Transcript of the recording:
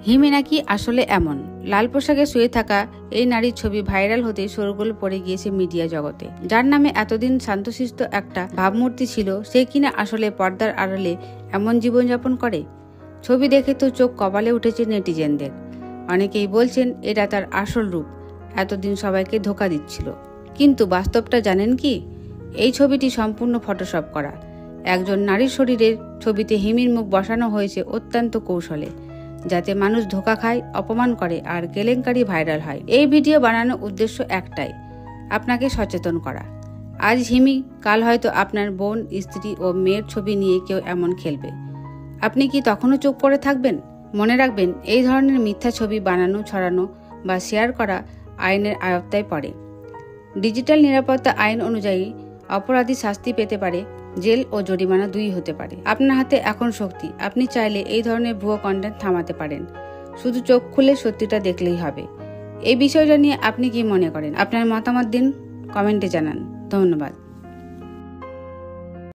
হিমি নাকি আসলে এমন। লাল পোশাকে শুয়ে থাকা এই নারীর ছবি ভাইরাল হতে শোরগোল পড়ে গিয়েছে মিডিয়া জগতে। যার নামে এতদিন শান্তশিষ্ট একটা ভাবমূর্তি ছিল, সে কিনা আসলে পর্দার আড়ালে এমন জীবনযাপন করে। ছবি দেখে তো চোখ কপালে উঠেছে নেটিজেনদের। অনেকেই বলছেন এটা তার আসল রূপ, এতদিন সবাইকে ধোঁকা দিচ্ছিল। কিন্তু বাস্তবটা জানেন কি? এই ছবিটি সম্পূর্ণ ফটোশপ করা। একজন নারীর শরীরের ছবিতে হিমির মুখ বসানো হয়েছে অত্যন্ত কৌশলে, যাতে মানুষ ধোঁকা খায়, অপমান করে আর কেলেঙ্কারি ভাইরাল হয়। এই ভিডিও বানানোর উদ্দেশ্য একটাই, আপনাকে সচেতন করা। আজ হিমি, কাল হয়তো আপনার বোন, স্ত্রী ও মেয়ের ছবি নিয়ে কেউ এমন খেলবে। আপনি কি তখনও চুপ করে থাকবেন? মনে রাখবেন, এই ধরনের মিথ্যা ছবি বানানো, ছড়ানো বা শেয়ার করা আইনের আয়ত্তায় পড়ে। ডিজিটাল নিরাপত্তা আইন অনুযায়ী অপরাধী শাস্তি পেতে পারে, জেল ও জরিমানা 2 হতে পারে। আপনার হাতে এখন শক্তি, আপনি চাইলে এই ধরনের ভুয়ো কন্টেন্ট থামাতে পারেন। শুধু চোখ খুলে সত্যিটা দেখলেই হবে। এই বিষয়টা নিয়ে আপনি কি মনে করেন? আপনার মতামত দিন, কমেন্টে জানান। ধন্যবাদ।